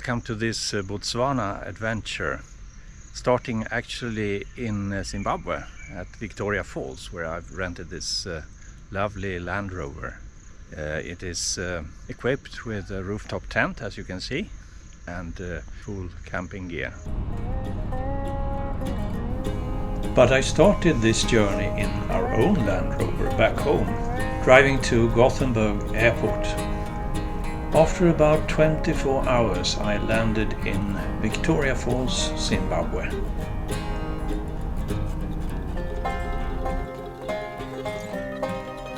Welcome to this Botswana adventure, starting actually in Zimbabwe at Victoria Falls, where I've rented this lovely Land Rover. It is equipped with a rooftop tent, as you can see, and full camping gear. But I started this journey in our own Land Rover back home, driving to Gothenburg Airport. After about 24 hours I landed in Victoria Falls, Zimbabwe.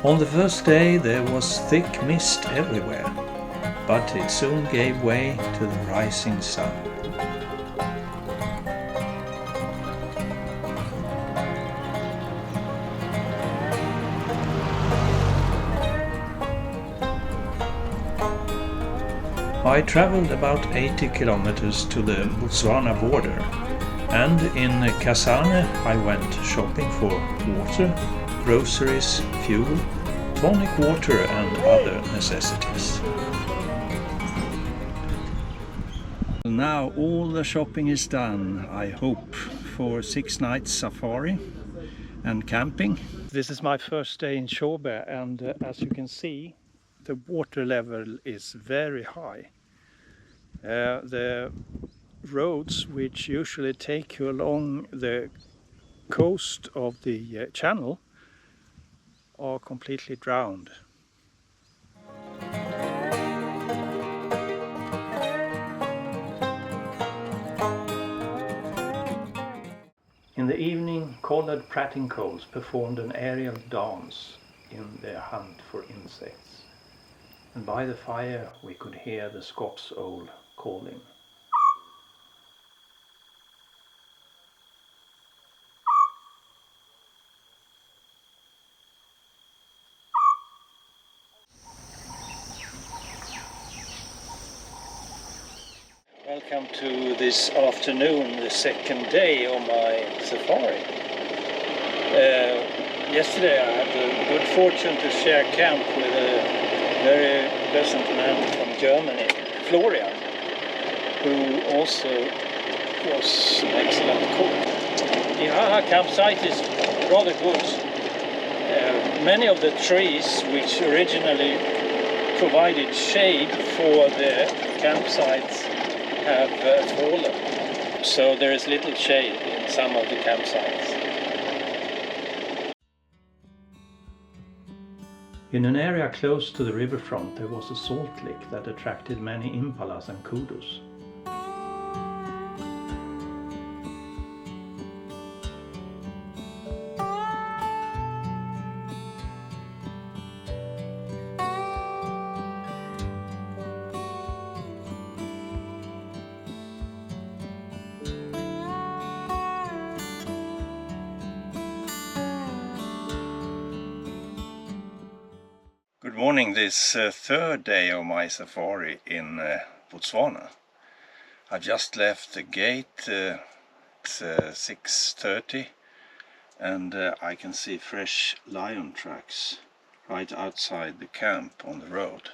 On the first day there was thick mist everywhere, but it soon gave way to the rising sun. I traveled about 80 kilometers to the Botswana border, and in Kasane I went shopping for water, groceries, fuel, tonic water and other necessities. Now all the shopping is done, I hope, for 6 nights safari and camping. This is my first day in Chobe, and as you can see, the water level is very high. The roads which usually take you along the coast of the channel are completely drowned. In the evening, collared pratincoles performed an aerial dance in their hunt for insects, and by the fire we could hear the Scops owl calling. Welcome to this afternoon, the second day of my safari. Yesterday I had the good fortune to share camp with a very pleasant man from Germany, Florian, who also was an excellent cook. The Haha campsite is rather good. Many of the trees which originally provided shade for the campsites have fallen, so there is little shade in some of the campsites. In an area close to the riverfront there was a salt lick that attracted many impalas and kudos. Good morning, this third day of my safari in Botswana. I've just left the gate at 6:30, and I can see fresh lion tracks right outside the camp on the road.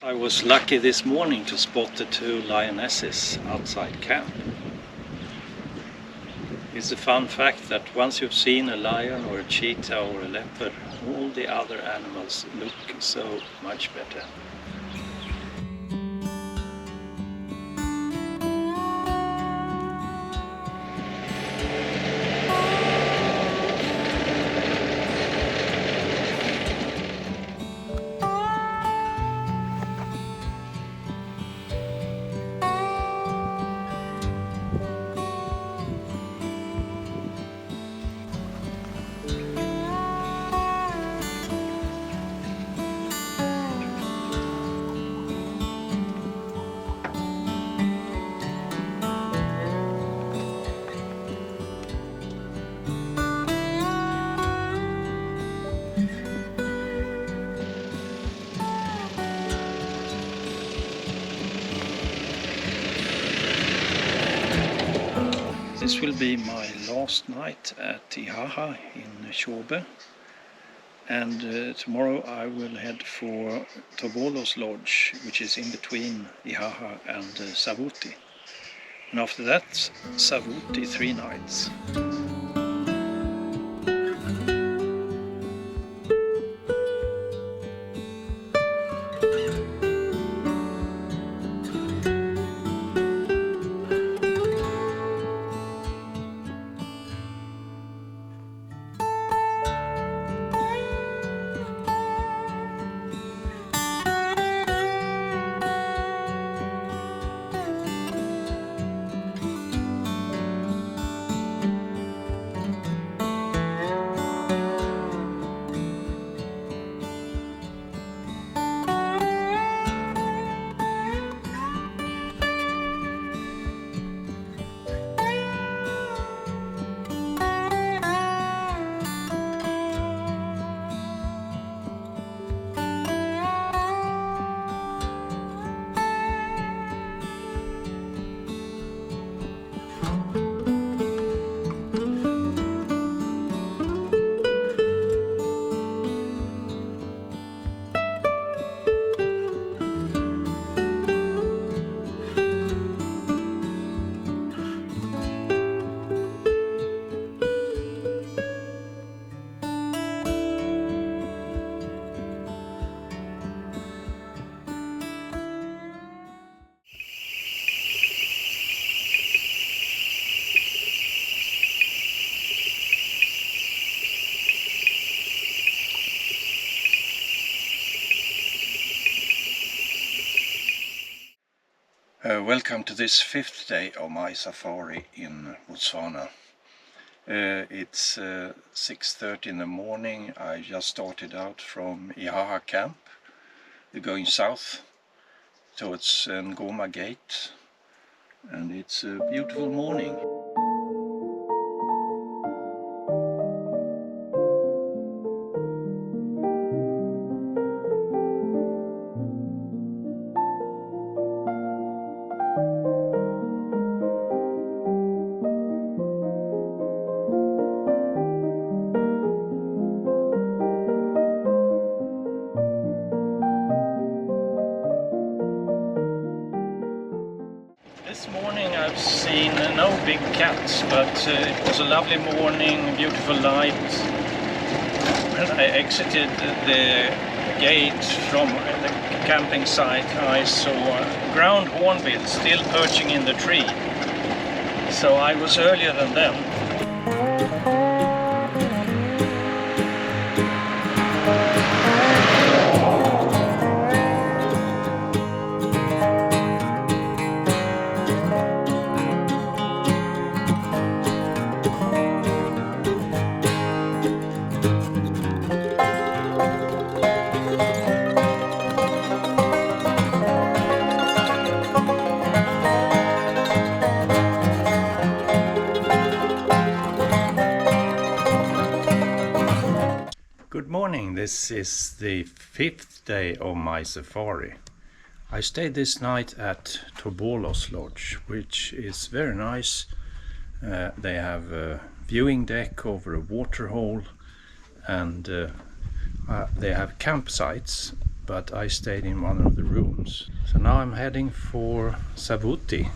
I was lucky this morning to spot the 2 lionesses outside camp. It's a fun fact that once you've seen a lion or a cheetah or a leopard, all the other animals look so much better. This will be my last night at Ihaha in Chobe, and tomorrow I will head for Thobolo's lodge, which is in between Ihaha and Savuti. And after that, Savuti 3 nights. Welcome to this 5th day of my safari in Botswana. It's 6:30 in the morning. I just started out from Ihaha camp. We're going south towards Ngoma Gate, and it's a beautiful morning. This morning I've seen no big cats, but it was a lovely morning, beautiful light. When I exited the gate from the camping site, I saw ground hornbill still perching in the tree. So I was earlier than them. Good morning, this is the 5th day of my safari. I stayed this night at Thobolo's lodge, which is very nice. They have a viewing deck over a waterhole, and they have campsites, but I stayed in one of the rooms. So now I'm heading for Savuti.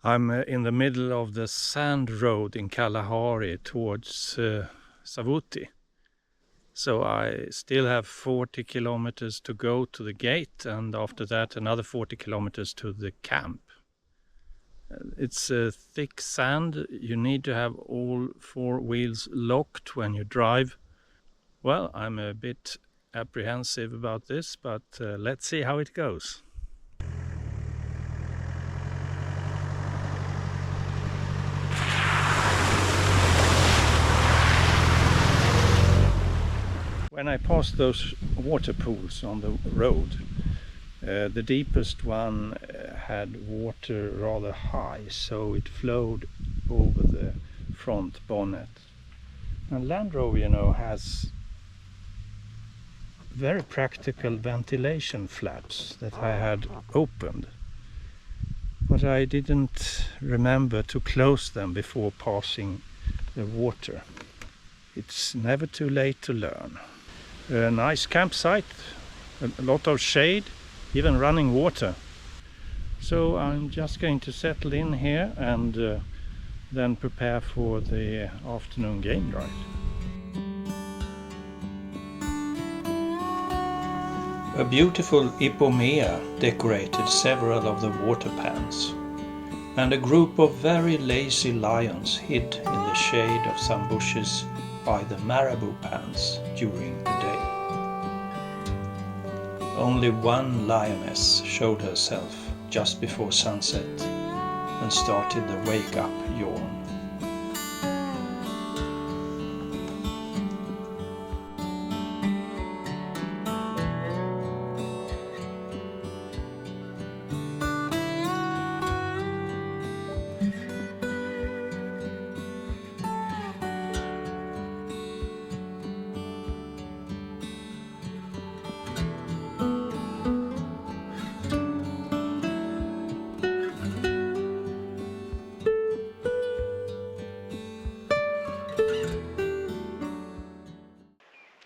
I'm in the middle of the sand road in Kalahari towards Savuti. So I still have 40 kilometers to go to the gate, and after that another 40 kilometers to the camp. It's thick sand. You need to have all four wheels locked when you drive. Well, I'm a bit apprehensive about this, but let's see how it goes. When I passed those water pools on the road, the deepest one had water rather high, so it flowed over the front bonnet. And Land Rover, you know, has very practical ventilation flaps that I had opened, but I didn't remember to close them before passing the water. It's never too late to learn. A nice campsite, a lot of shade, even running water. So I'm just going to settle in here and then prepare for the afternoon game drive. A beautiful ipomea decorated several of the water pans, and a group of very lazy lions hid in the shade of some bushes by the marabou pans during the day. Only one lioness showed herself just before sunset and started the wake-up yawn.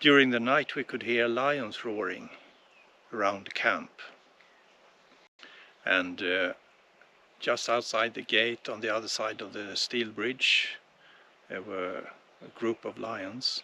During the night we could hear lions roaring around the camp, and just outside the gate on the other side of the steel bridge there were a group of lions.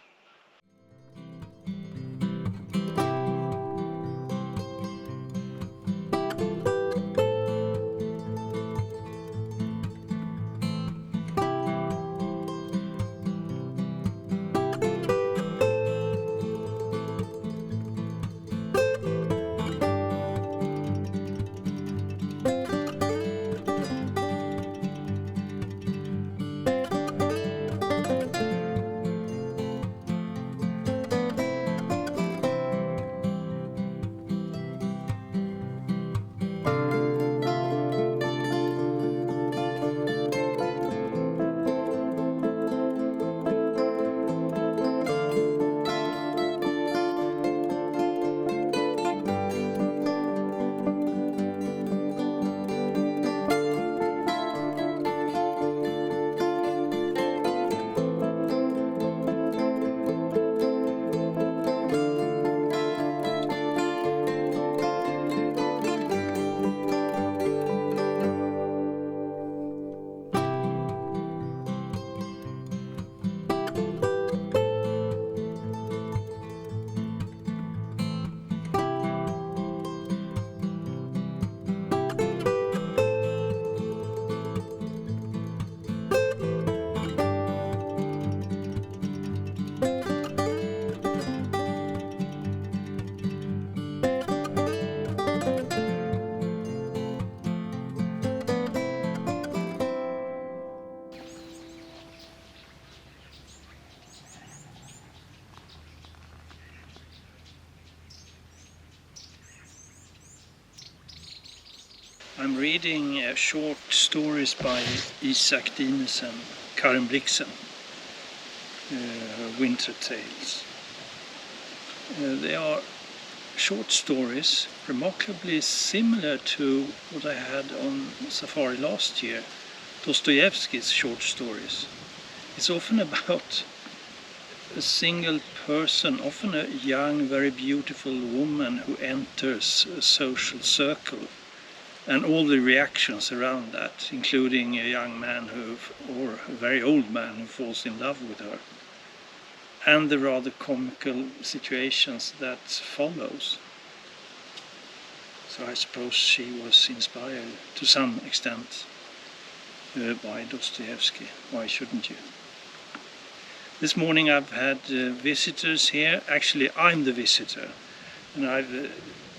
I'm reading short stories by Isak Dinesen and Karen Blixen, Winter Tales. They are short stories, remarkably similar to what I had on safari last year, Dostoevsky's short stories. It's often about a single person, often a young, very beautiful woman who enters a social circle, and all the reactions around that, including a young man or a very old man who falls in love with her, and the rather comical situations that follows. So I suppose she was inspired to some extent by Dostoevsky. Why shouldn't you? This morning I've had visitors here. Actually, I'm the visitor, and I've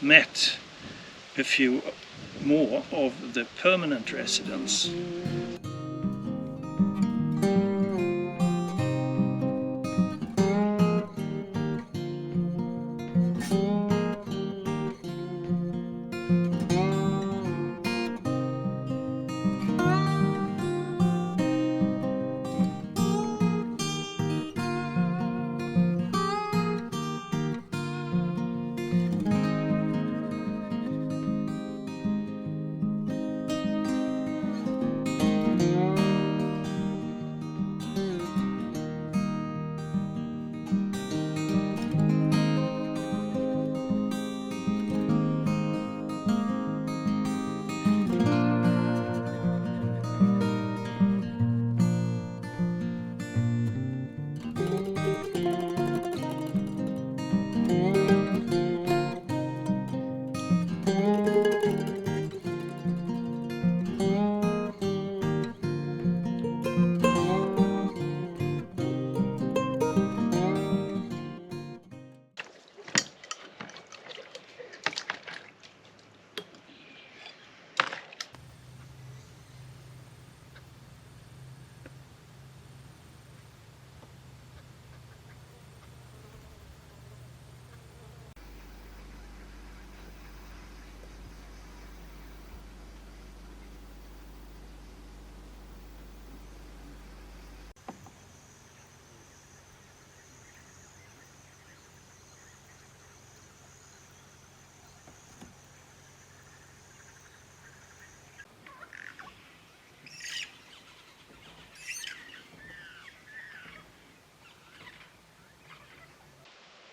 met a few more of the permanent residents.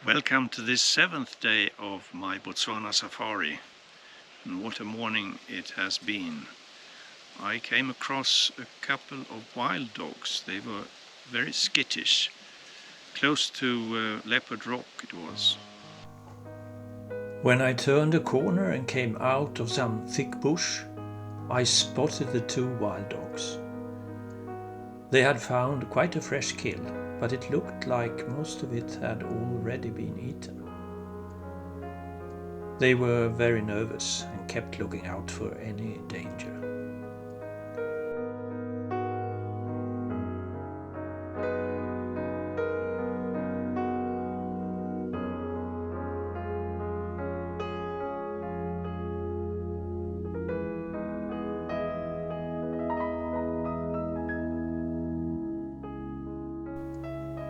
Welcome to this 7th day of my Botswana safari, and what a morning it has been. I came across a couple of wild dogs. They were very skittish, close to Leopard Rock it was. When I turned a corner and came out of some thick bush, I spotted the 2 wild dogs. They had found quite a fresh kill, but it looked like most of it had already been eaten. They were very nervous and kept looking out for any danger.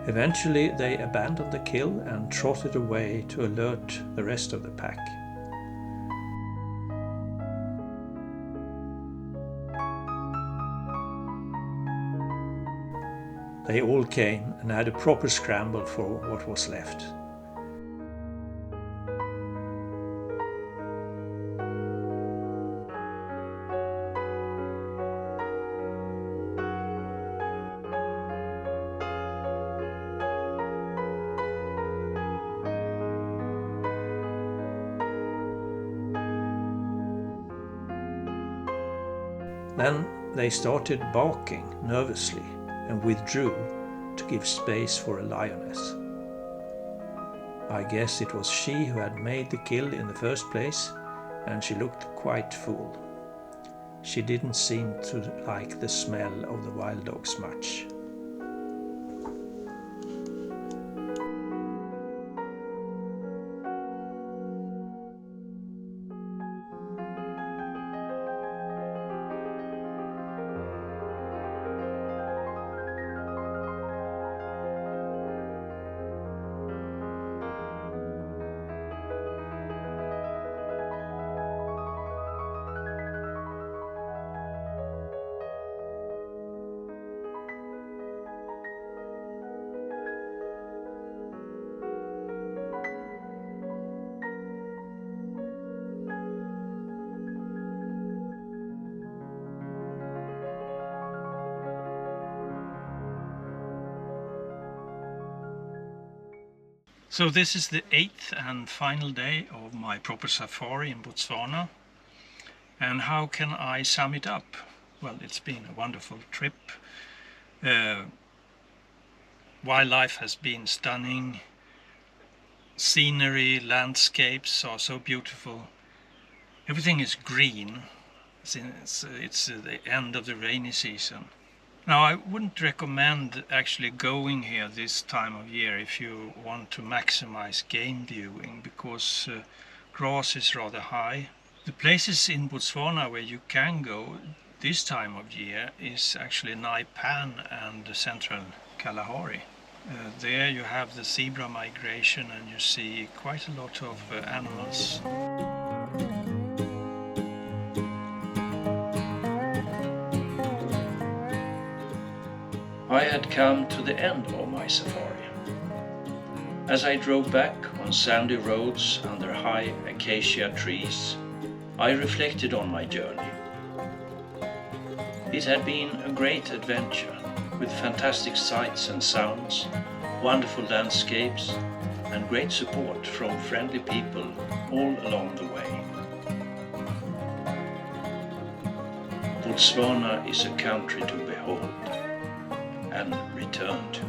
Eventually they abandoned the kill and trotted away to alert the rest of the pack. They all came and had a proper scramble for what was left. Then they started barking nervously and withdrew to give space for a lioness. I guess it was she who had made the kill in the first place, and she looked quite full. She didn't seem to like the smell of the wild dogs much. So this is the 8th and final day of my proper safari in Botswana. And how can I sum it up? well, it's been a wonderful trip. Wildlife has been stunning. Scenery, landscapes are so beautiful. Everything is green. It's the end of the rainy season. Now, I wouldn't recommend actually going here this time of year if you want to maximize game viewing, because grass is rather high. The places in Botswana where you can go this time of year is actually Naipan and central Kalahari. There you have the zebra migration and you see quite a lot of animals. I had come to the end of my safari. As I drove back on sandy roads under high acacia trees, I reflected on my journey. It had been a great adventure, with fantastic sights and sounds, wonderful landscapes, and great support from friendly people all along the way. Botswana is a country to behold and return to.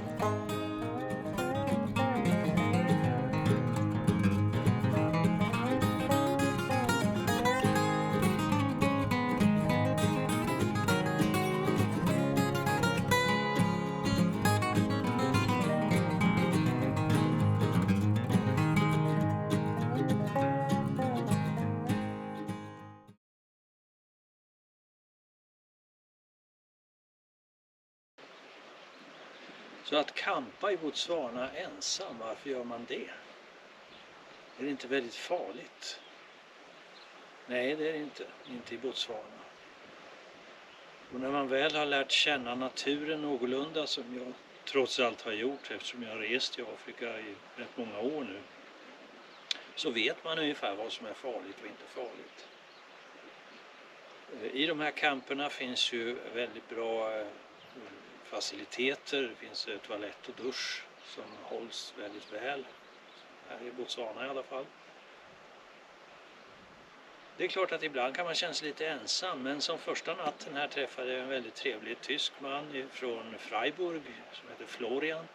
Så att campa i Botswana ensam, varför gör man det? Är det inte väldigt farligt? Nej, det är det inte i Botswana. Och när man väl har lärt känna naturen någorlunda, som jag trots allt har gjort eftersom jag har rest i Afrika i rätt många år nu, så vet man ungefär vad som är farligt och inte farligt. I de här camperna finns ju väldigt bra faciliteter. Det finns toalett och dusch som hålls väldigt väl, här i Botswana i alla fall. Det är klart att ibland kan man känna sig lite ensam, men som första natten här träffade jag en väldigt trevlig tysk man från Freiburg som heter Florian.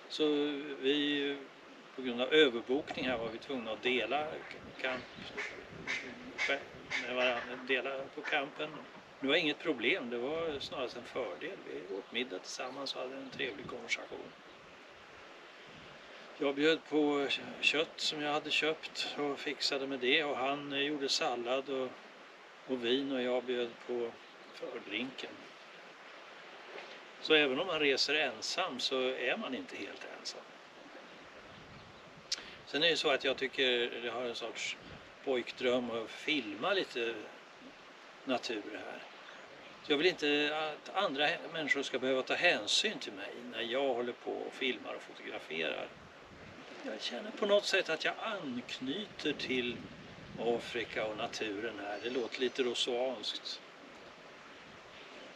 Så vi, på grund av överbokning här, var vi tvungna att dela med varandra, dela på campen. Det var inget problem, det var snarast en fördel. Vi åt middag tillsammans och hade en trevlig konversation. Jag bjöd på kött som jag hade köpt och fixade med det, och han gjorde sallad och vin, och jag bjöd på fördrinken. Så även om man reser ensam så är man inte helt ensam. Sen är det så att jag tycker det har en sorts pojkdröm att filma lite natur här. Jag vill inte att andra människor ska behöva ta hänsyn till mig när jag håller på och filmar och fotograferar. Jag känner på något sätt att jag anknyter till Afrika och naturen här. Det låter lite rousseanskt.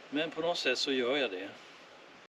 Men på något sätt så gör jag det.